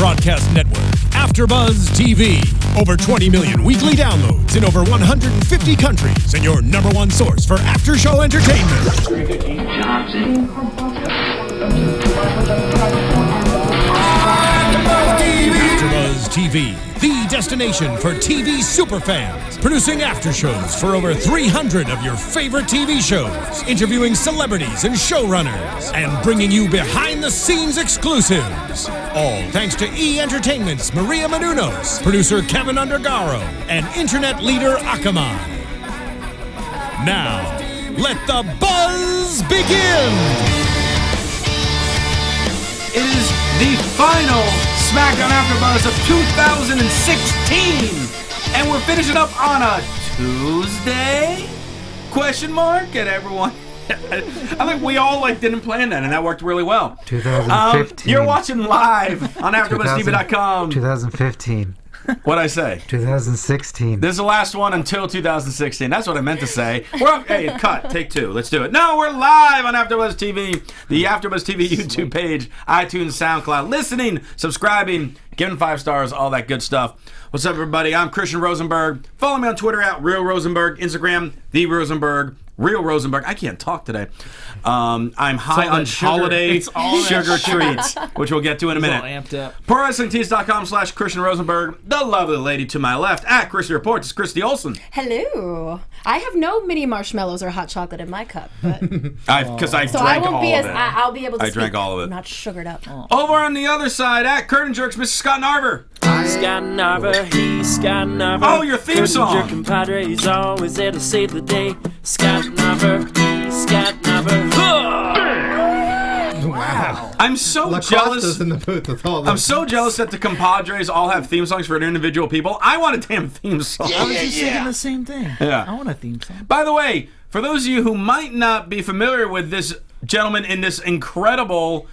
broadcast network, AfterBuzz TV. Over 20 million weekly downloads in over 150 countries, and your number one source for after-show entertainment. AfterBuzz TV, the destination for TV superfans, producing aftershows for over 300 of your favorite TV shows, interviewing celebrities and showrunners, and bringing you behind-the-scenes exclusives. All thanks to E! Entertainment's Maria Menounos, producer Kevin Undergaro, and internet leader Akamai. Now, let the buzz begin! It is the final SmackDown AfterBuzz of 2016, and we're finishing up on a Tuesday? Question mark? And everyone, I think we all didn't plan that, and that worked really well. 2015. You're watching live on AfterBuzzTV.com. 2015. What'd I say? 2016. This is the last one until 2016. That's what I meant to say. Hey, cut. Take two. Let's do it. No, we're live on AfterBuzz TV, the AfterBuzz TV YouTube page, iTunes, SoundCloud. Listening, subscribing, giving 5 stars, all that good stuff. What's up, everybody? I'm Christian Rosenberg. Follow me on Twitter at Rio Rusev, Instagram, The Rosenberg, Rio Rosenberg. I can't talk today. I'm high on holiday sugar treats, which we'll get to in a minute. Amped up. ProWrestlingTees.com/Christian Rosenberg. The lovely lady to my left at Christy Reports is Christy Olsen. Hello. I have no mini marshmallows or hot chocolate in my cup, but Because I so drank I won't all be of as it. I'll be able to. I drank all of it. I'm not sugared up. Over on the other side at Curtain Jerks, Mr. Scott Narver. Scott Narver, he's Scott Narver. Oh, your theme song. Curtain jerking padre, he's always there to save the day. Scott Narver, he's Scott Narver. Wow. I'm so jealous. in the booth with all I'm so jealous that the compadres all have theme songs for individual people. I want a damn theme song. I was just thinking the same thing. Yeah. I want a theme song. By the way, for those of you who might not be familiar with this gentleman in this incredible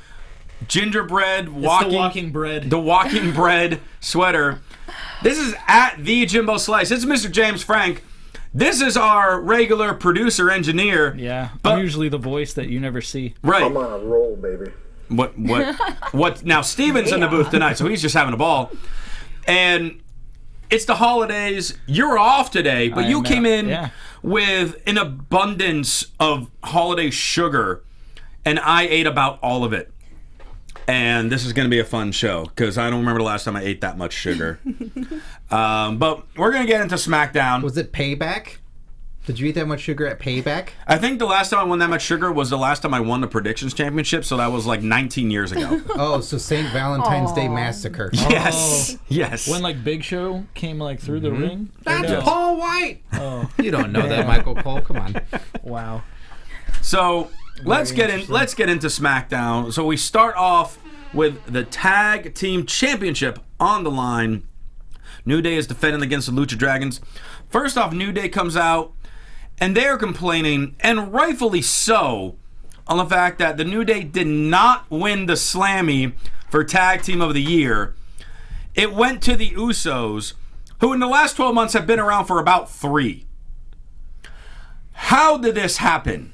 gingerbread The walking bread sweater, this is at the Jimbo Slice. It's Mr. James Franck. This is our regular producer engineer. Yeah, but I'm usually the voice that you never see. right. I'm on a roll, baby. What? Now Steven's in the booth tonight, so he's just having a ball. And it's the holidays. You're off today, but you came in with an abundance of holiday sugar, and I ate about all of it. And this is going to be a fun show because I don't remember the last time I ate that much sugar. But we're going to get into SmackDown. Was it Payback? Did you eat that much sugar at Payback? I think the last time I won that much sugar was the last time I won the Predictions Championship, so that was 19 years ago. Oh, so St. Valentine's Day Massacre. Yes. Oh. Yes. When Big Show came through the ring. That's Paul White! Oh, You don't know that, Michael Cole. Come on. wow. So let's get into SmackDown. So we start off with the Tag Team Championship on the line. New Day is defending against the Lucha Dragons. First off, New Day comes out, and they're complaining, and rightfully so, on the fact that the New Day did not win the Slammy for Tag Team of the Year. It went to the Usos, who in the last 12 months have been around for about 3. How did this happen?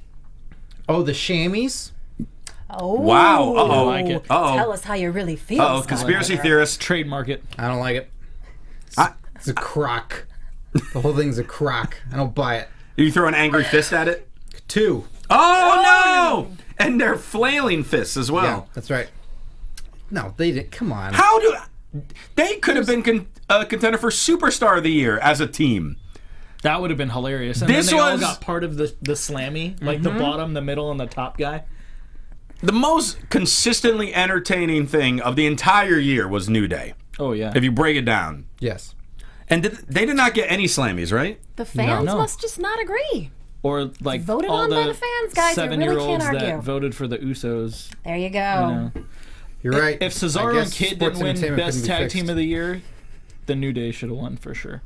Oh, the Shammies? Oh. Wow. Uh-oh. I like it. Uh-oh. Tell us how you really feel. Uh-oh. Scott Conspiracy Narver. theorists. Trademark it. I don't like it. I- It's a crock. The whole thing's a crock. I don't buy it. You throw an angry fist at it? 2. Oh, no! And they're flailing fists as well. Yeah, that's right. No, they didn't. Come on. How do... They could have been a contender for Superstar of the Year as a team. That would have been hilarious. And This then they all was- got part of the Slammy, like the bottom, the middle, and the top guy. The most consistently entertaining thing of the entire year was New Day, Oh, yeah. if you break it down. Yes. And they did not get any Slammies, right? The fans No. must just not agree. Or Voted all on the by the fans, guys. You really 7-year-olds can't that argue. voted for the Usos. There you go. You know. You're right. If I Cesaro guess and Kid sports didn't win entertainment Best couldn't be Tag fixed. Team of the Year, the New Day should have won for sure.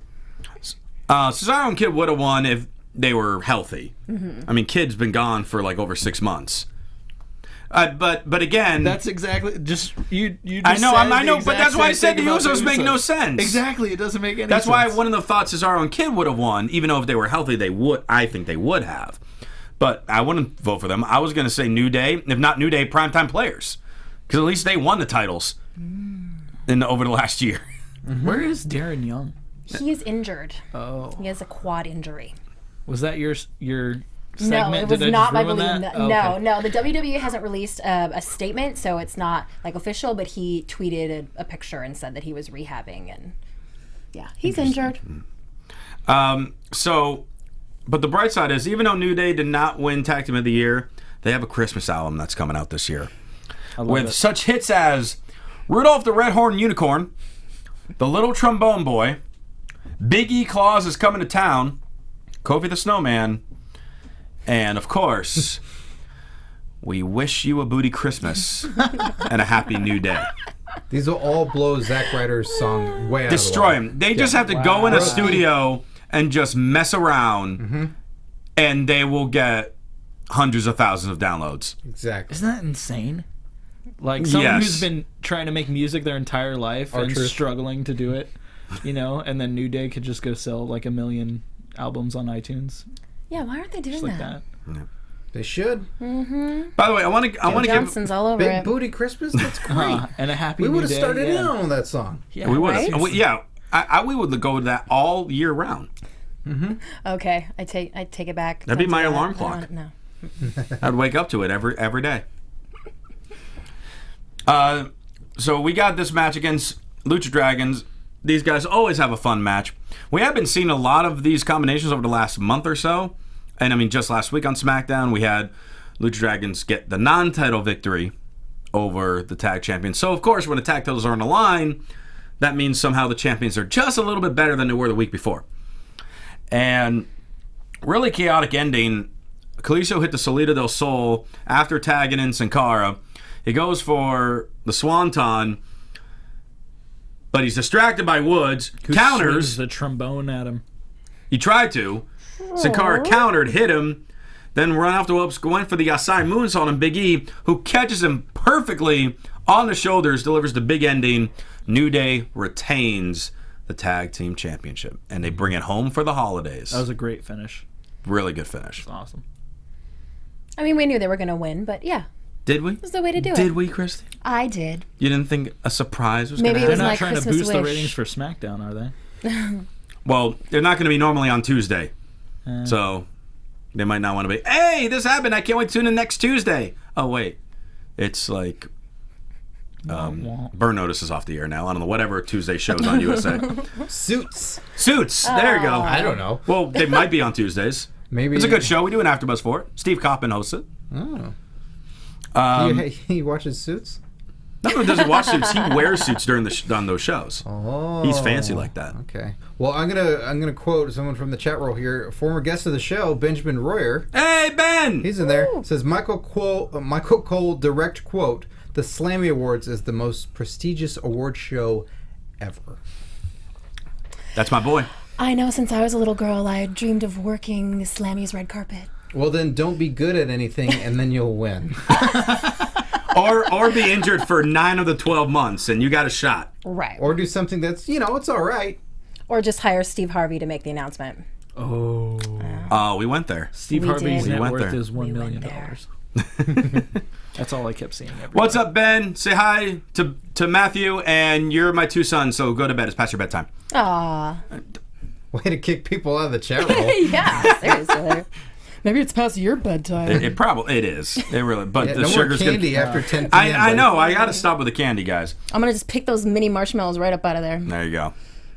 Cesaro and Kid would have won if they were healthy. I mean, Kid's been gone for over 6 months. But again, That's exactly just you. Just I know, said I know, the but exact that's why I same said the thing about Usos make no sense. Exactly, it doesn't make any That's sense. why one of the thoughts Cesaro and Kid would have won, even though if they were healthy, they would. I think they would have. But I wouldn't vote for them. I was going to say New Day, if not New Day, primetime players, because at least they won the titles. over the last year. Where is Darren Young? He is injured. Oh, He has a quad injury. was that your segment? No, it was Did I not just my ruin belief. that? No, Oh, okay. no. The WWE hasn't released a statement, so it's not like official. But he tweeted a picture and said that he was rehabbing, and yeah, he's injured. But the bright side is, even though New Day did not win Tag Team of the Year, they have a Christmas album that's coming out this year with such hits as Rudolph the Red Horned Unicorn, The Little Trombone Boy, Big E Claus is Coming to Town, Kofi the Snowman, and of course, We Wish You a Booty Christmas and a Happy New Day. These will all blow Zack Ryder's song way out Destroy of the water. him. They just have to go in a studio and just mess around, and they will get hundreds of thousands of downloads. Exactly. Isn't that insane? Like someone Yes. who's been trying to make music their entire life and Archer. struggling to do it, and then New Day could just go sell like 1 million albums on iTunes, Yeah, why aren't they doing just like that? that. They should. By the way, I want to give. Johnson's all over Big it. Booty Christmas? That's great. And a happy We New would have Day, started yeah. in on that song. Yeah, We would Right? have. Yeah, we would go to that all year round. Okay, I take it back. That'd be Don't my do that. alarm I clock. don't- No. I'd wake up to it every day. So we got this match against Lucha Dragons. These guys always have a fun match. We have been seeing a lot of these combinations over the last month or so. And I mean, just last week on SmackDown, we had Lucha Dragons get the non-title victory over the tag champions. So, of course, when the tag titles are on the line, that means somehow the champions are just a little bit better than they were the week before. And really chaotic ending. Kalisto hit the Salida del Sol after tagging in Sin Cara. He goes for the Swanton, but he's distracted by Woods. Who Counters. swings the trombone at him. He tried to. Sin Cara countered, hit him, then run off the ropes, going for the Asai moonsault on Big E, who catches him perfectly on the shoulders, delivers the big ending. New Day retains the Tag Team Championship, and they bring it home for the holidays. That was a great finish. Really good finish. It's awesome. I mean, we knew they were going to win, but yeah, Did we? was the way to do it. Did we, Christy? I did. You didn't think a surprise was Maybe going to it happen? was They're not my trying to Christmas boost the wish. ratings for SmackDown, are they? Well, they're not going to be normally on Tuesday. So they might not want to be, hey, this happened. I can't wait to tune in next Tuesday. Oh, wait. It's like Burn Notice is off the air now. I don't know, whatever Tuesday shows on USA. Suits. Suits. There you go. I don't know. Well, they might be on Tuesdays. Maybe It's a good show. We do an AfterBuzz for it. Steve Coppin hosts it. Oh. He watches Suits? Not only does he watch Suits, he wears suits on those shows. Oh. He's fancy like that. Okay. Well, I'm gonna quote someone from the chat roll here. Former guest of the show, Benjamin Royer. Hey, Ben! He's in there. Says Michael Cole direct quote: "The Slammy Awards is the most prestigious award show ever." That's my boy. I know since I was a little girl, I dreamed of working Slammy's red carpet. Well, then don't be good at anything, and then you'll win. Or be injured for 9 of the 12 months, and you got a shot. Right. Or do something that's it's all right. Or just hire Steve Harvey to make the announcement. Oh, we went there. Steve We Harvey's did. net went worth there. is $1 We million. went there. That's all I kept seeing. What's up, Ben? Say hi to Matthew, and you're my 2 sons, so go to bed. It's past your bedtime. Aw. Way to kick people out of the chat roll. Yeah, seriously. Maybe it's past your bedtime. It is. It really. But Yeah, the no more sugar's candy gonna. after 10 p.m. I know. buddy. I got to stop with the candy, guys. I'm going to just pick those mini marshmallows right up out of there. There you go.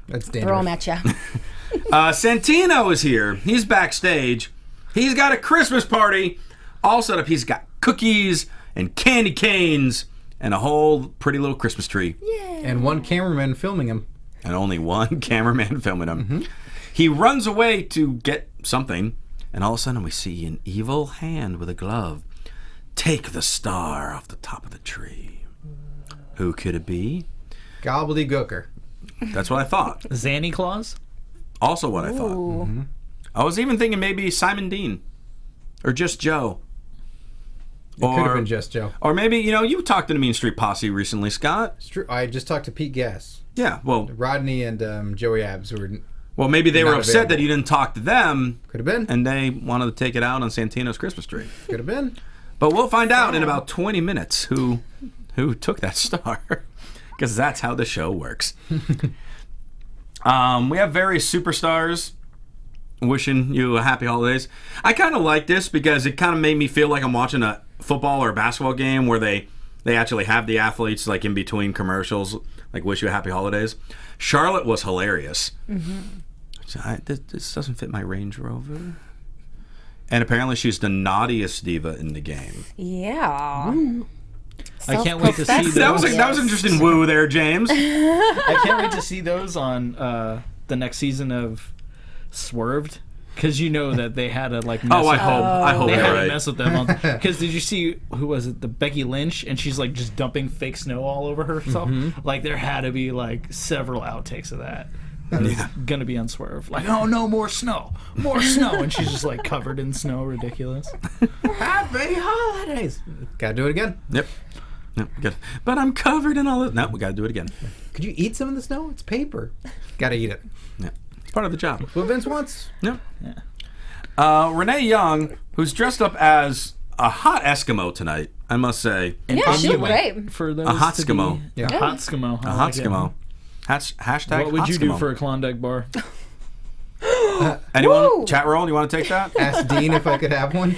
That's Throw them dangerous. at you. Santino is here. He's backstage. He's got a Christmas party all set up. He's got cookies and candy canes and a whole pretty little Christmas tree. And one cameraman filming him. And only one cameraman filming him. He runs away to get something, and all of a sudden we see an evil hand with a glove take the star off the top of the tree. Who could it be? Gobbledygooker. That's what I thought. Zanny Claus? Also what I thought. I was even thinking maybe Simon Dean. Or just Joe. It could have been just Joe. Or maybe, you talked to the Mean Street Posse recently, Scott. It's true. I just talked to Pete Gass. Yeah, well, Rodney and Joey Abs were maybe they were Not upset available. that you didn't talk to them, could have been. and they wanted to take it out on Santino's Christmas tree. Could have been. But we'll find out in about 20 minutes who took that star. Because that's how the show works. We have various superstars wishing you a happy holidays. I kind of like this because it kind of made me feel like I'm watching a football or basketball game where they actually have the athletes like in between commercials, like wish you a happy holidays. Charlotte was hilarious. This doesn't fit my Range Rover. And apparently she's the naughtiest diva in the game. Yeah. I can't wait to see those. That was interesting woo there, James. I can't wait to see those on the next season of Swerved, because you know that they had to like mess I hope they you're had right. to mess with them. Because did you see, who was it, the Becky Lynch, and she's like just dumping fake snow all over herself? Like there had to be like several outtakes of that. That is gonna be on Swerve. Like, oh no, more snow, and she's just like covered in snow, ridiculous. Happy holidays. Gotta do it again. Yep, good. But I'm covered in all this. No, we gotta do it again. Could you eat some of the snow? It's paper. Gotta eat it. Yeah, it's part of the job. What Vince wants. Yeah. Renee Young, who's dressed up as a hot Eskimo tonight, I must say. Yeah, she looked great. For those A hot to be- Skimo. A hot Skimo. A hot Skimo. Hashtag What would hot you do Skimo. for a Klondike bar? Anyone? Woo! Chat roll, you want to take that? Ask Dean if I could have one.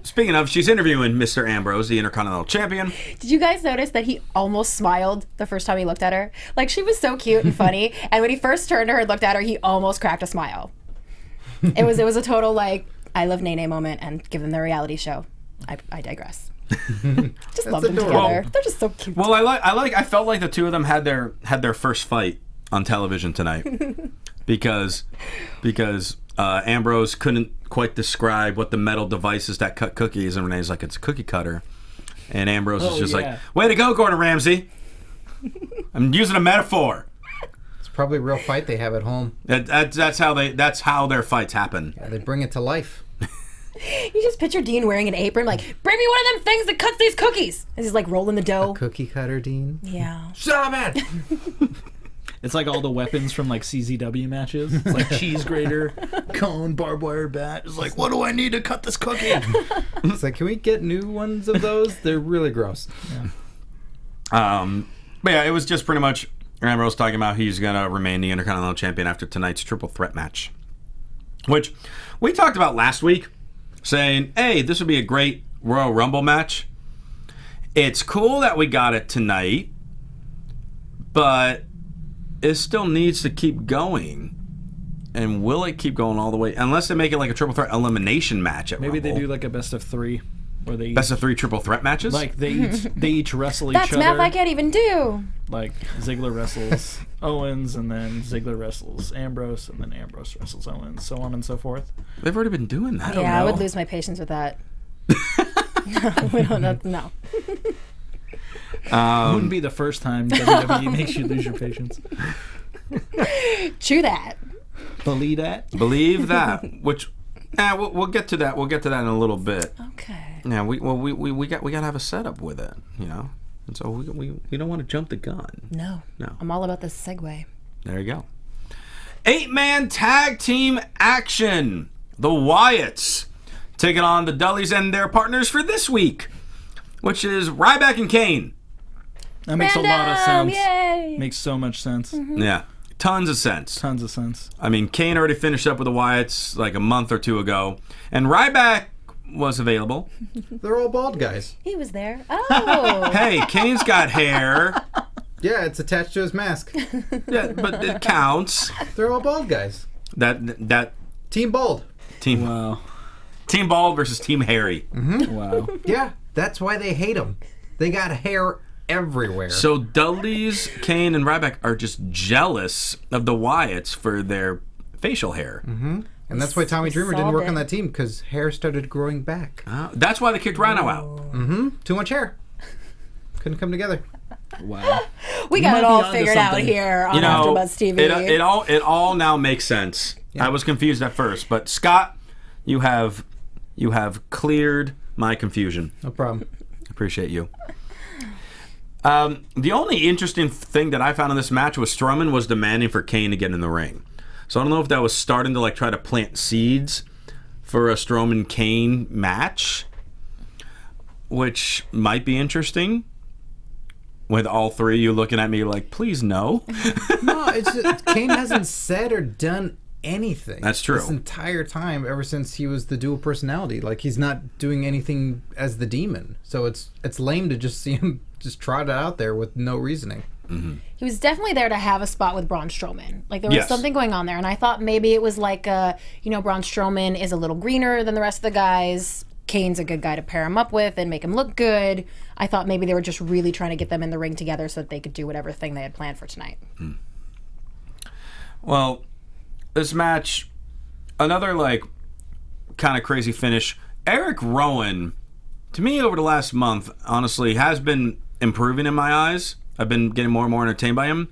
Speaking of, she's interviewing Mr. Ambrose, the Intercontinental Champion. Did you guys notice that he almost smiled the first time he looked at her? Like, she was so cute and funny, and when he first turned to her and looked at her, he almost cracked a smile. It was a total, like, I love Nene moment, and give them their reality show. I digress. Just love them adorable. together. They're just so cute. Well, I felt like the two of them had their first fight on television tonight because Ambrose couldn't quite describe what the metal device is that cut cookies, and Renee's like, it's a cookie cutter, and Ambrose is just like, way to go, Gordon Ramsay. I'm using a metaphor. It's probably a real fight they have at home. That's how their fights happen. Yeah, they bring it to life. You just picture Dean wearing an apron, like, bring me one of them things that cuts these cookies. And he's like rolling the dough. Cookie cutter, Dean. Yeah. Stop it! It's like all the weapons from like CZW matches. It's like cheese grater, cone, barbed wire bat. It's like, what do I need to cut this cookie? It's like, can we get new ones of those? They're really gross. But yeah, it was just pretty much Ambrose talking about he's gonna remain the Intercontinental Champion after tonight's triple threat match, which we talked about last week, saying, hey, this would be a great Royal Rumble match. It's cool that we got it tonight, but it still needs to keep going. And will it keep going all the way? Unless they make it like a triple threat elimination match at Maybe Rumble. they do like a best of three, where they Best of 3 triple threat matches? like they each wrestle each That's other. math I can't even do. Like Ziggler wrestles Owens, and then Ziggler wrestles Ambrose, and then Ambrose wrestles Owens, so on and so forth. They've already been doing that. Yeah, I would know. lose my patience with that. We don't know. No. Wouldn't be the first time WWE makes you lose your patience. Chew that. Believe that. Believe that. Which, we'll get to that. We'll get to that in a little bit. Okay. Yeah, we gotta have a setup with it, you know. And so we don't want to jump the gun. No. I'm all about this segue. There you go. 8-man tag team action. The Wyatts taking on the Dudleys and their partners for this week, which is Ryback and Kane. That makes a lot of Random, sense. yay. Makes so much sense. Yeah, tons of sense. Tons of sense. I mean, Kane already finished up with the Wyatts like a month or two ago, and Ryback was available. They're all bald guys. He was there. Oh. Hey, Kane's got hair. Yeah, it's attached to his mask. Yeah, but it counts. They're all bald guys. That Team bald. team Wow. Team Bald versus Team Hairy. Wow. Yeah, that's why they hate him. They got hair everywhere. So Dudley's, Kane, and Ryback are just jealous of the Wyatts for their facial hair. And that's why Tommy Dreamer didn't work on that team, because hair started growing back. That's why they kicked Rhino out. Too much hair. Couldn't come together. Wow. We might got it be all onto figured out something. here on You know, AfterBuzz TV. it all now makes sense. I was confused at first, but Scott, you have cleared my confusion. No problem. Appreciate you. The only interesting thing that I found in this match was Strowman was demanding for Kane to get in the ring. So I don't know if that was starting to like try to plant seeds for a Strowman-Kane match, which might be interesting. With all three of you looking at me like, please no. No, it's just, Kane hasn't said or done anything. That's true. This entire time, ever since he was the dual personality, like he's not doing anything as the demon. So it's lame to just see him just trot it out there with no reasoning. Mm-hmm. He was definitely there to have a spot with Braun Strowman. Like there was something going on there, and I thought maybe it was like, Braun Strowman is a little greener than the rest of the guys. Kane's a good guy to pair him up with and make him look good. I thought maybe they were just really trying to get them in the ring together so that they could do whatever thing they had planned for tonight. Well, this match, another like kind of crazy finish. Erick Rowan, to me over the last month, honestly, has been improving in my eyes. I've been getting more and more entertained by him.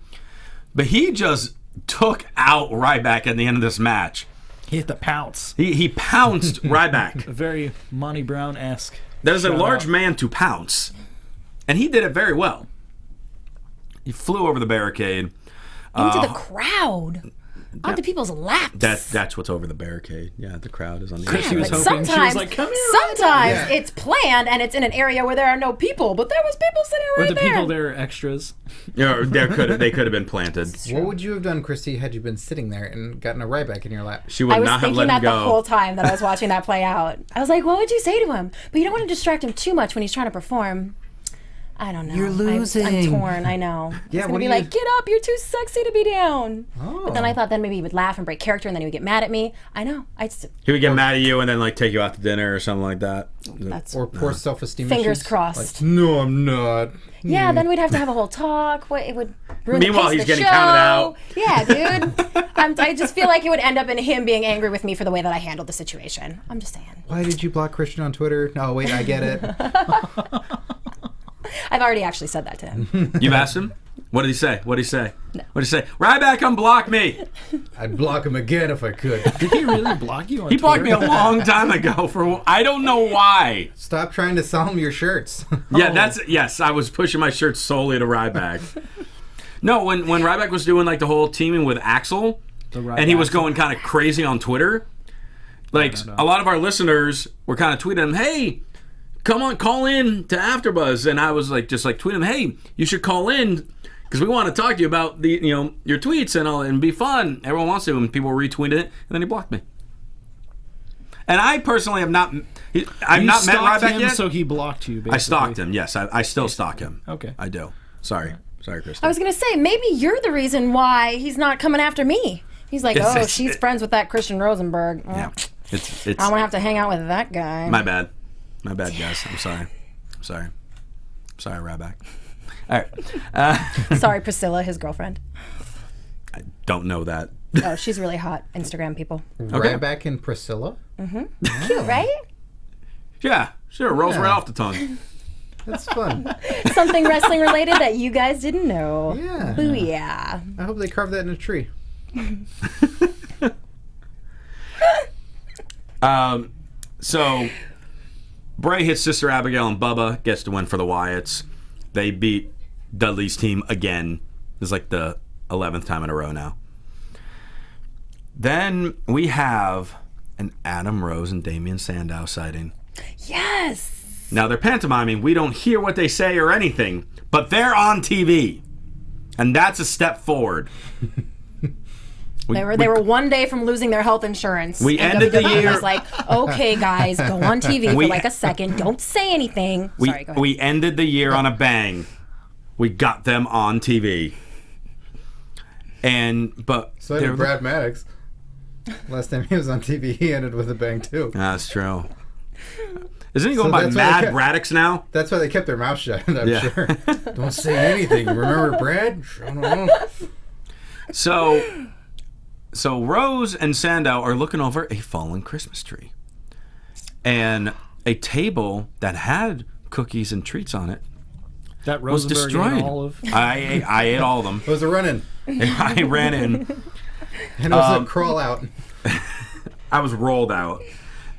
But he just took out Ryback at the end of this match. He hit the pounce. He pounced Ryback. Very Monty Brown-esque. That is a large man to pounce. And he did it very well. He flew over the barricade. Into the crowd. Onto people's laps. That's what's over the barricade. Yeah, the crowd is on the Christy was outside. hoping. She was like, come here. Sometimes it's planned and it's in an area where there are no people, but there was people sitting right Or the there. people there are extras. Yeah, they could have been planted. What would you have done, Christy, had you been sitting there and gotten a Ryback in your lap? She would I was not have thinking let him that the go. whole time that I was watching that play out. I was like, what would you say to him? But you don't want to distract him too much when he's trying to perform. I don't know. You're losing. I'm torn, I know. Yeah, He's what going to be do like, you- get up, you're too sexy to be down. Oh. But then I thought then maybe he would laugh and break character and then he would get mad at me. I know. He would get mad at you and then like take you out to dinner or something like that. That's Or poor self-esteem fingers issues? crossed. Like, no, I'm not. Yeah, then we'd have to have a whole talk. It would ruin Meanwhile, the pace he's of the getting show. counted out. Yeah, dude. I just feel like it would end up in him being angry with me for the way that I handled the situation. I'm just saying. Why did you block Christian on Twitter? No, wait, I get it. I've already actually said that to him. You've asked him? What did he say? What did he say? No. What did he say? Ryback, unblock me. I'd block him again if I could. Did he really block you on He blocked Twitter? me a long time ago for I don't know why. Stop trying to sell him your shirts. Yeah, yes. I was pushing my shirt solely to Ryback. No, when Ryback was doing like the whole teaming with Axel, and he was going kind of crazy on Twitter, like a lot of our listeners were kind of tweeting him, "Hey, come on, call in to AfterBuzz," and I was like, just like tweeting him, "Hey, you should call in because we want to talk to you about the your tweets and all and be fun." Everyone wants to, and people retweeted it, and then he blocked me. And I personally have not. I've not met stalked Ryback him, yet. so he blocked you. Basically. I stalked him. Yes, I still stalk him. Okay. I do. Sorry, Christy. I was going to say, maybe you're the reason why he's not coming after me. He's like, she's friends with that Christian Rosenberg. Yeah, it's. I'm going to have to hang out with that guy. My bad, guys. I'm sorry, Ryback. All right. Sorry, Priscilla, his girlfriend. I don't know that. Oh, she's really hot. Instagram people. Okay. Ryback and Priscilla? Cute, right? Yeah, sure. Rolls right off the tongue. That's fun. Something wrestling related that you guys didn't know. Yeah. Booyah. I hope they carve that in a tree. So Bray hits Sister Abigail and Bubba, gets the win for the Wyatts. They beat Dudley's team again. This is like the 11th time in a row now. Then we have an Adam Rose and Damian Sandow sighting. Yes. Now they're pantomiming. We don't hear what they say or anything, but they're on TV. And that's a step forward. They were one day from losing their health insurance. We and ended the WWE year- was like, okay, guys, go on TV for like a second. Don't say anything. Sorry, go ahead. We ended the year on a bang. We got them on TV. So did Brad Maddox. Last time he was on TV, he ended with a bang too. That's true. Isn't he going by that's why Mad they kept- Braddocks now? That's why they kept their mouth shut, I'm Yeah. sure. Don't say anything. Remember Brad? Shut up. So Rose and Sandow are looking over a fallen Christmas tree. And a table that had cookies and treats on it That was Rosenberg destroyed. and all of. I ate all of them. It was a run-in. I ran in. And it was a crawl out. I was rolled out.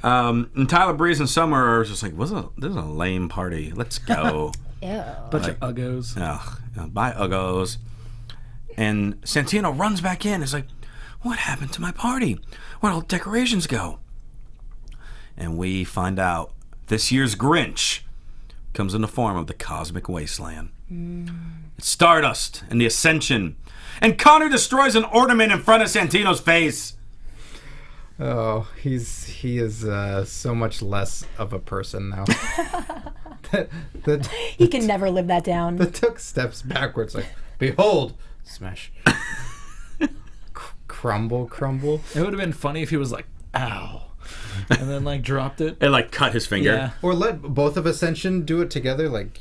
And Tyler Breeze and Summer are just like, this is a lame party. Let's go. Ew. Bunch of uggos. Bye, uggos. And Santino runs back in. Is like, what happened to my party? Where'd all the decorations go? And we find out this year's Grinch comes in the form of the Cosmic Wasteland. It's Stardust and the Ascension. And Connor destroys an ornament in front of Santino's face. Oh, he is so much less of a person now. that He can never live that down. that took steps backwards, like, behold, smash, crumble. It would have been funny if he was like, ow, and then like dropped it. It like cut his finger. Yeah, Or let both of Ascension do it together, like,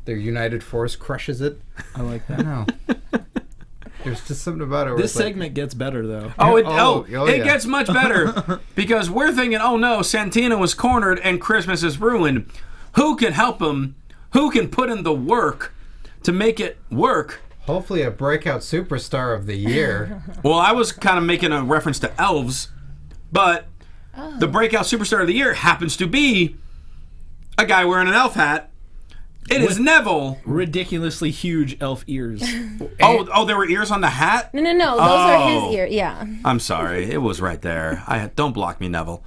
their united force crushes it. I like that. No. There's just something about it. Where This it's like, segment gets better though. It yeah. gets much better because we're thinking, oh no, Santino is cornered and Christmas is ruined. Who can help him? Who can put in the work to make it work? hopefully a breakout superstar of the year. Well, I was kind of making a reference to elves, but the breakout superstar of the year happens to be a guy wearing an elf hat. It is Neville. Ridiculously huge elf ears. Oh, there were ears on the hat? No. Those are his ears. Yeah. I'm sorry. It was right there. Don't block me, Neville.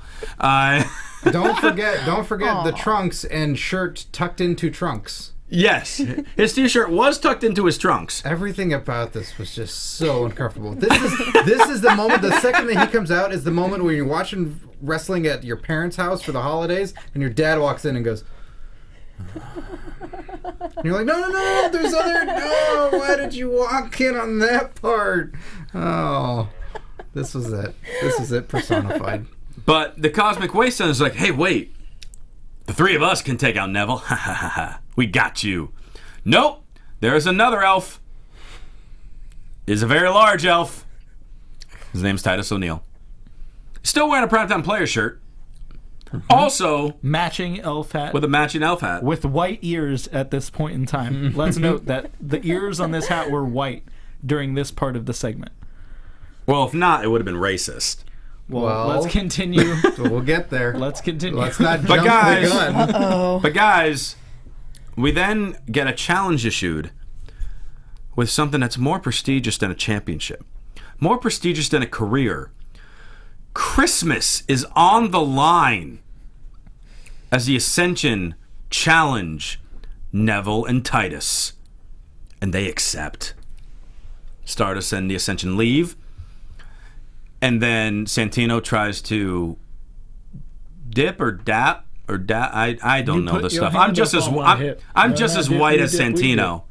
Don't forget the trunks and shirt tucked into trunks. Yes. His t-shirt was tucked into his trunks. Everything about this was just so uncomfortable. This is the moment. The second that he comes out is the moment where you're watching wrestling at your parents' house for the holidays, and your dad walks in and goes. And you're like, no, there's other. No, why did you walk in on that part? Oh, this was it. This is it personified. But the Cosmic Wasteland is like, hey, wait. The three of us can take out Neville. Ha ha ha ha. We got you. Nope. There's another elf. Is a very large elf. His name's Titus O'Neil. Still wearing a Primetime Player shirt. Also, Matching elf hat. with a matching elf hat. with white ears at this point in time. Let's note that the ears on this hat were white during this part of the segment. Well, if not, it would have been racist. Well, let's continue. So we'll get there. Let's continue. Let's not But jump guys- the gun. But guys, we then get a challenge issued with something that's more prestigious than a championship, more prestigious than a career. Christmas is on the line as the Ascension challenge Neville and Titus, and they accept. Stardust and the Ascension leave, and then Santino tries to dip or dap. I don't know put this your stuff. hand I'm just up as on my hip. I'm No, just no, as dip, white we as dip, we Santino.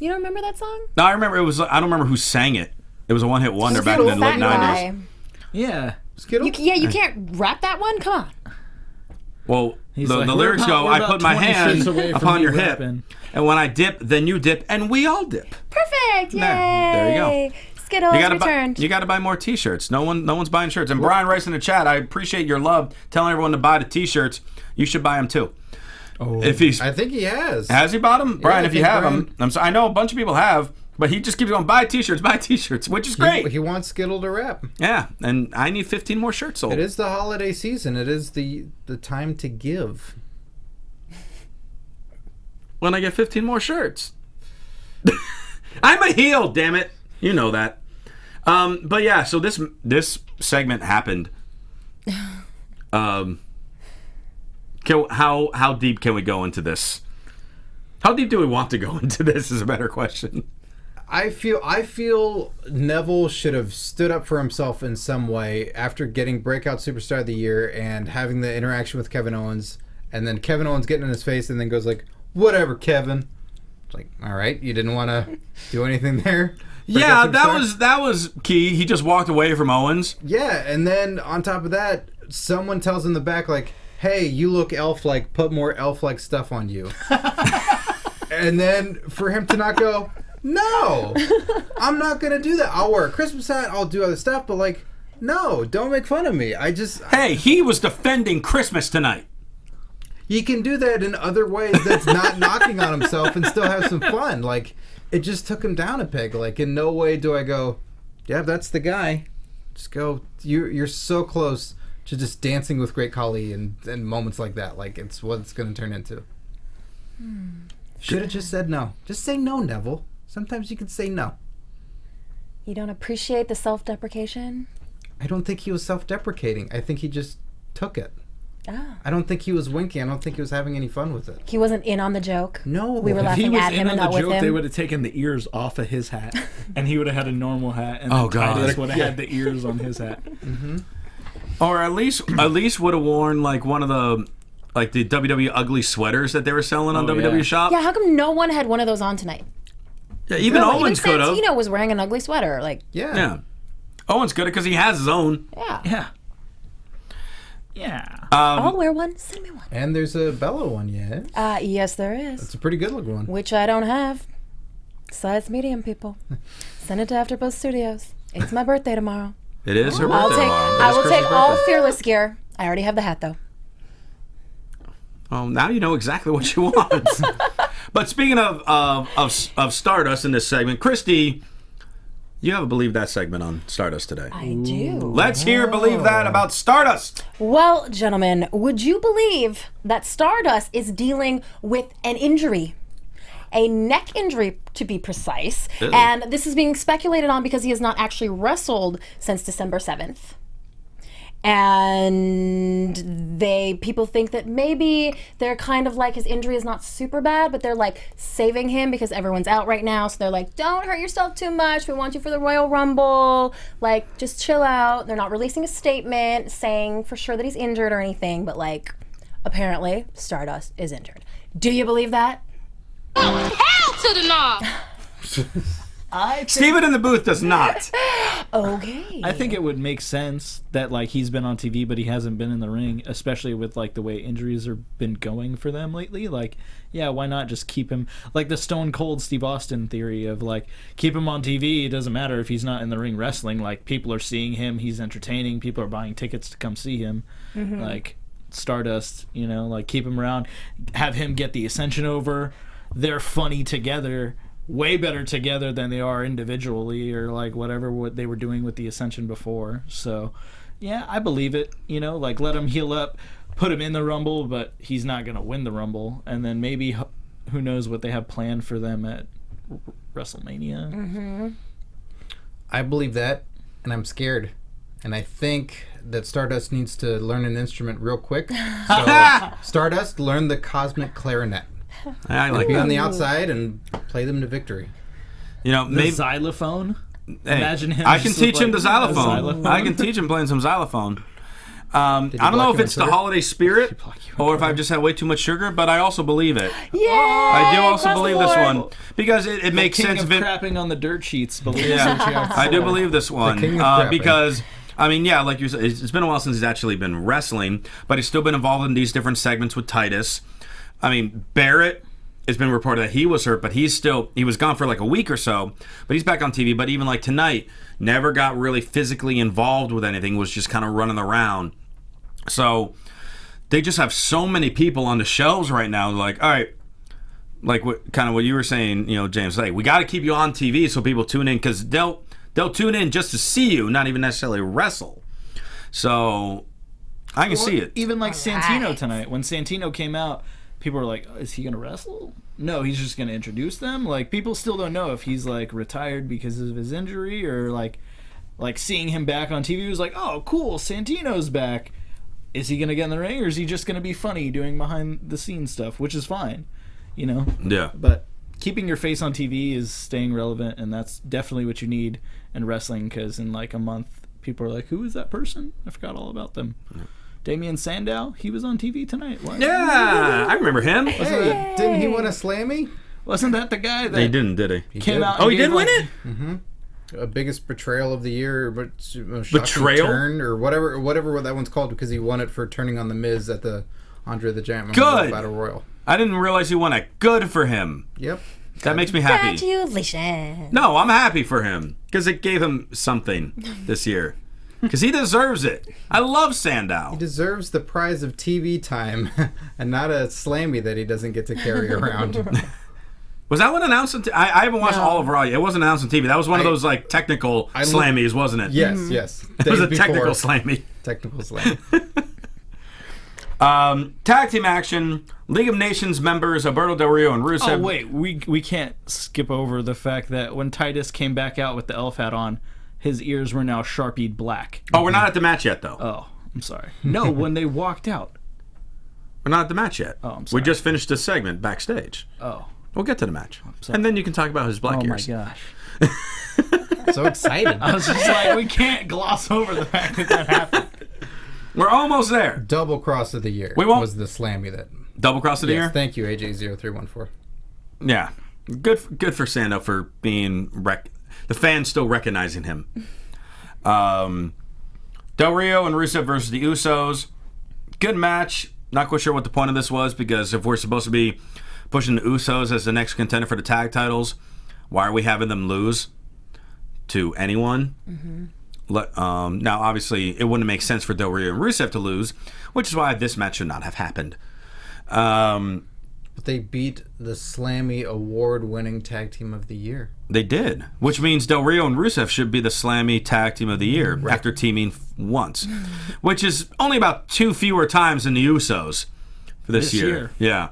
You don't remember that song? No, I remember it was. I don't remember who sang it. It was a one-hit wonder back in the late Fat guy. '90s. Yeah. Skittle? You can't rap that one. Come on. Well, He's the like, we're lyrics about- go, we're "I about put my 20 hand shits away from upon you your hip, rapping." and when I dip, then you dip, and we all dip." Perfect. Yay. There you go. Skittles returned. You got to buy more T-shirts. No one's buying shirts. And Brian writes in the chat, I appreciate your love, telling everyone to buy the T-shirts. You should buy them too. Oh, If he's I think he has. has he bought them, Brian? I If you think have Brian- them, I know a bunch of people have, but he just keeps going buy T-shirts, which is great. He wants Skittle to rap. Yeah, and I need 15 more shirts sold. It is the holiday season. It is the time to give. When I get 15 more shirts. I'm a heel, damn it. You know that. But yeah, so this segment happened. How deep can we go into this? How deep do we want to go into this is a better question. I feel Neville should have stood up for himself in some way after getting Breakout Superstar of the Year and having the interaction with Kevin Owens, and then Kevin Owens getting in his face and then goes like, "Whatever, Kevin." It's like, all right, you didn't want to do anything there. Yeah, Breakout Superstar? that was key. He just walked away from Owens. Yeah, and then on top of that, someone tells him in the back like, "Hey, you look elf-like. Put more elf-like stuff on you." And then for him to not go, "No, I'm not gonna do that. I'll wear a Christmas hat. I'll do other stuff, but like, no, don't make fun of me. Hey, he was defending Christmas tonight. He can do that in other ways that's not knocking on himself and still have some fun. Like, it just took him down a peg. Like, in no way do I go, yeah, that's the guy. Just go, you're so close to just dancing with Great Khali and moments like that. Like, it's what it's going to turn into. Should have just said no. Just say no, Neville. Sometimes you can say no. You don't appreciate the self-deprecation? I don't think he was self-deprecating. I think he just took it. I don't think he was winking. I don't think he was having any fun with it. He wasn't in on the joke. No. We were If he laughing was at in him on and the not with joke, him. they would have taken the ears off of his hat, and he would have had a normal hat, and Oh, God. Titus would have had the ears on his hat. Or at least would have worn like one of the WWE ugly sweaters that they were selling on Oh, WWE yeah. Shop. Yeah, how come no one had one of those on tonight? Yeah, even Owens could have. Santino was wearing an ugly sweater. Like, Yeah. Yeah. Owens could have because he has his own. yeah. Yeah. Yeah. I'll wear one. Send me one. And there's a Bella one, yes. Yes, there is. It's a pretty good looking one. Which I don't have. Size medium, people. Send it to AfterBuzz Studios. It's my birthday tomorrow. It is her I birthday. will take all Fearless gear. I already have the hat, though. Oh, now you know exactly what you want. But speaking of Stardust in this segment, Christy, you have a Believe That segment on Stardust today. I do. Let's hear Believe That about Stardust. Well, gentlemen, would you believe that Stardust is dealing with an injury? A neck injury, to be precise. Ew. And this is being speculated on because he has not actually wrestled since December 7th. And people think that maybe they're kind of like his injury is not super bad, but they're like saving him because everyone's out right now. So they're like, don't hurt yourself too much. We want you for the Royal Rumble. Like, just chill out. They're not releasing a statement saying for sure that he's injured or anything, but like, apparently Stardust is injured. Do you believe that? Hell to the no! Steven in the booth does not. Okay. I think it would make sense that like he's been on TV but he hasn't been in the ring, especially with like the way injuries have been going for them lately. Like, yeah, why not just keep him like the Stone Cold Steve Austin theory of like keep him on TV. It doesn't matter if he's not in the ring wrestling. Like people are seeing him, he's entertaining. People are buying tickets to come see him. Like Stardust, you know, like keep him around, have him get the Ascension over. They're funny together. Way better together than they are individually or like whatever what they were doing with the Ascension before. So yeah, I believe it, you know, like let him heal up, put him in the Rumble, but he's not gonna win the Rumble, and then maybe who knows what they have planned for them at WrestleMania. I believe that, and I'm scared. And I think that Stardust needs to learn an instrument real quick. So Stardust, learn the cosmic clarinet. I like Be that. on the outside and play them to victory. You know, The maybe xylophone. hey, Imagine him. I can just teach look him the like a xylophone. xylophone. I can teach him playing some xylophone. I don't know block if you it's on the Twitter? holiday spirit or if I've just had way too much sugar, but I also believe it. Yeah. I do also across the believe this board. one because it makes King sense. of Of it. crapping on the dirt sheets. Believe Yeah, I do believe this one king of crapping. because I mean, yeah, like you said, it's been a while since he's actually been wrestling, but he's still been involved in these different segments with Titus. I mean, Barrett. It's been reported that he was hurt, but he was gone for like a week or so, but he's back on TV. But even like tonight, never got really physically involved with anything, was just kind of running around. So they just have so many people on the shows right now. Like, all right, like what you were saying, you know, James, like we got to keep you on TV so people tune in because they'll tune in just to see you, not even necessarily wrestle. So I can see it. Even like Santino tonight, when Santino came out, people were like, is he going to wrestle? No, he's just going to introduce them. Like, people still don't know if he's, like, retired because of his injury or, like seeing him back on TV was like, oh, cool, Santino's back. Is he going to get in the ring or is he just going to be funny doing behind-the-scenes stuff, which is fine, you know? Yeah. But keeping your face on TV is staying relevant, and that's definitely what you need in wrestling because in, like, a month, people are like, who is that person? I forgot all about them. Yeah. Damian Sandow, he was on TV tonight. What? Yeah, I remember him. Hey, didn't he win a Slammy? Wasn't that the guy that He didn't, did he? came out? Oh, and he gave, did win like, it? Biggest betrayal of the year, but Betrayal? turn or whatever that one's called because he won it for turning on the Miz at the Andre the Giant Good. Memorial Battle Royal. I didn't realize he won it. Good for him. Yep. That makes me happy. Congratulations. No, I'm happy for him because it gave him something this year. Because he deserves it. I love Sandow. He deserves the prize of TV time and not a Slammy that he doesn't get to carry around. Was that one announced on I haven't watched all of Raw yet. It wasn't announced on TV. That was one of those like technical Slammies, wasn't it? Yes, yes. It was a Days technical before. Slammy. Technical Slam. Tag team action. League of Nations members Alberto Del Rio and Rusev. Oh wait, we can't skip over the fact that when Titus came back out with the elf hat on, his ears were now Sharpied black. Oh, we're not at the match yet, though. Oh, I'm sorry. No, when they walked out, We're not at the match yet. Oh, I'm We sorry. just finished this segment backstage. Oh. We'll get to the match. sorry. And then you can talk about his black Oh my ears. gosh. So excited. I was just like, we can't gloss over the fact that happened. We're almost there. Double cross of the year We won't- was the slammy that. Double cross of the Yes, year? thank you, AJ0314. Yeah. Good for Sando for being... the fans still recognizing him. Del Rio and Rusev versus the Usos. Good match. Not quite sure what the point of this was, because if we're supposed to be pushing the Usos as the next contender for the tag titles, why are we having them lose to anyone? Now, obviously, it wouldn't make sense for Del Rio and Rusev to lose, which is why this match should not have happened. But they beat the Slammy award-winning tag team of the year. They did, which means Del Rio and Rusev should be the Slammy Tag Team of the Year after teaming once, which is only about 2 fewer times than the Usos for this year. Yeah.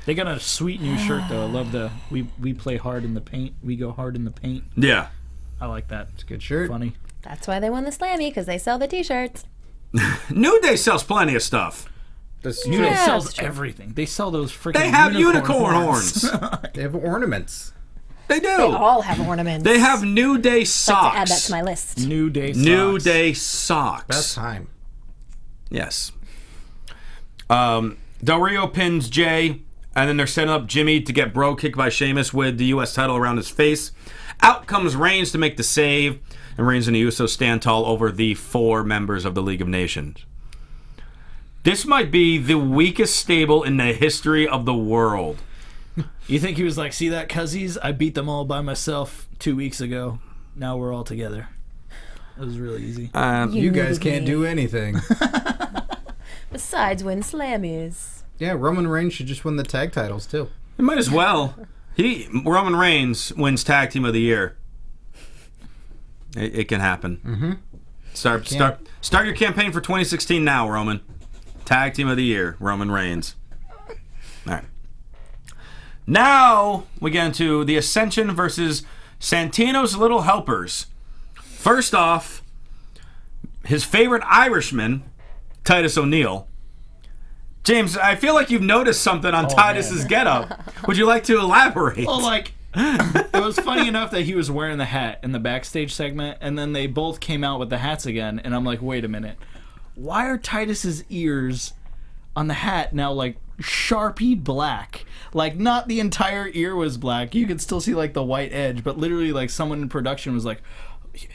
They got a sweet new shirt, though. I love the we play hard in the paint. We go hard in the paint. Yeah. I like that. It's a good shirt. Funny. That's why they won the Slammy, because they sell the T-shirts. New Day sells plenty of stuff. That's New true. Day Yeah, sells that's true. everything. They sell those freaking They have unicorn horns. They have ornaments. They do. They all have ornaments. They have New Day I'd like socks. to add that to my list. New Day socks. New Day socks. That's time. Yes. Del Rio pins Jay, and then they're setting up Jimmy to get bro kicked by Sheamus with the U.S. title around his face. Out comes Reigns to make the save, and Reigns and the Usos stand tall over the 4 members of the League of Nations. This might be the weakest stable in the history of the world. You think he was like, see that, cuzzies? I beat them all by myself 2 weeks ago. Now we're all together. It was really easy. You guys can't do anything. Besides win Slammies. Yeah, Roman Reigns should just win the tag titles, too. He might as well. Roman Reigns wins Tag Team of the Year. It can happen. Mm-hmm. Start your campaign for 2016 now, Roman. Tag Team of the Year, Roman Reigns. All right. Now we get into the Ascension versus Santino's Little Helpers. First off, his favorite Irishman, Titus O'Neil. James, I feel like you've noticed something on Titus's getup. Would you like to elaborate? Well, like, it was funny enough that he was wearing the hat in the backstage segment, and then they both came out with the hats again, and I'm like, wait a minute. Why are Titus's ears on the hat now, like, Sharpie black? Like, not the entire ear was black. You could still see, like, the white edge, but literally, like, someone in production was like,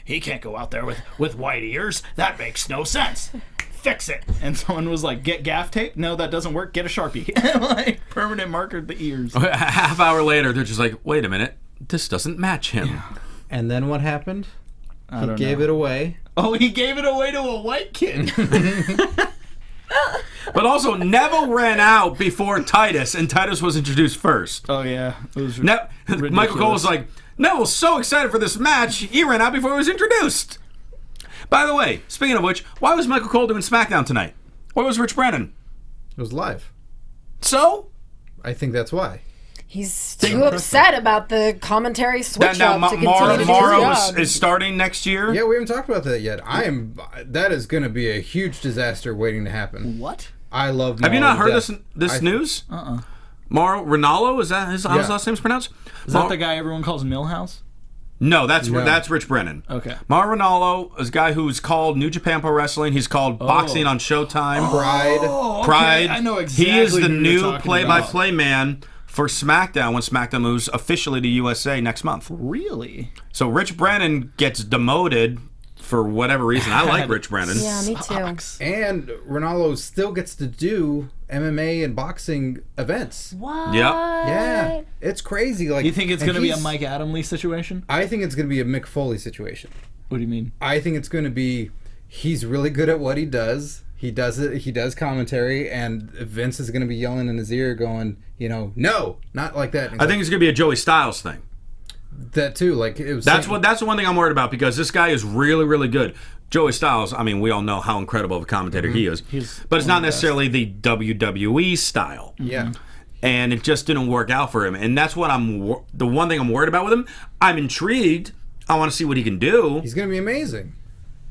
he can't go out there with white ears. That makes no sense. Fix it. And someone was like, get gaff tape? No, that doesn't work. Get a Sharpie. Like, permanent marker the ears. A half hour later, they're just like, wait a minute. This doesn't match him. And then what happened? I He don't gave know. it away. Oh, he gave it away to a white kid. But also, Neville ran out before Titus, and Titus was introduced first. Oh, yeah. It was Michael Cole was like, Neville's so excited for this match, he ran out before he was introduced. By the way, speaking of which, why was Michael Cole doing SmackDown tonight? Why was Rich Brennan? It was live. So? I think that's why. He's too upset about the commentary switch Now, up to continue to do Morrow his job. is starting next year? Yeah, we haven't talked about that yet. That is going to be a huge disaster waiting to happen. What? I love Have you not Morrow heard to this death. news? Mauro Ronaldo, is that how his last name's pronounced? Is that the guy everyone calls Millhouse? No, that's Rich Brennan. Okay. Mauro Ronaldo is a guy who's called New Japan Pro Wrestling. He's called Boxing on Showtime. Pride. Oh, okay. Pride. I know exactly He is the who you're new talking play-by-play man for SmackDown when SmackDown moves officially to USA next month. Really? So Rich Brennan gets demoted for whatever reason. I like Rich Brennan. Yeah, me too. Sucks. And Ronaldo still gets to do MMA and boxing events. What? Yep. Yeah. It's crazy. Like, You think it's and going to be a he's- Mike Adamle situation? I think it's going to be a Mick Foley situation. What do you mean? I think it's going to be he's really good at what he does. He does it. He does commentary, and Vince is going to be yelling in his ear, going, no, not like that. I think it's going to be a Joey Styles thing. that too. Like it was. That's the one thing I'm worried about, because this guy is really, really good. Joey Styles, I mean, we all know how incredible of a commentator he is. But it's not necessarily the WWE style. Yeah. And it just didn't work out for him. And that's what the one thing I'm worried about with him. I'm intrigued. I want to see what he can do. He's going to be amazing.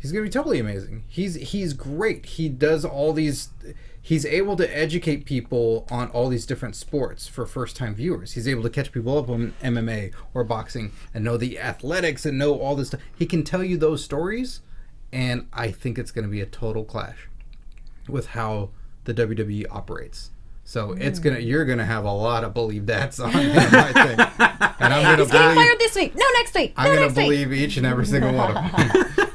He's going to be totally amazing. He's great. He does all these... He's able to educate people on all these different sports for first-time viewers. He's able to catch people up on MMA or boxing and know the athletics and know all this stuff. He can tell you those stories, and I think it's going to be a total clash with how the WWE operates. So you're gonna have a lot of believe that's on him, I think. And I'm gonna He's getting fired this week. No, next week. I'm gonna believe each and every single one of them.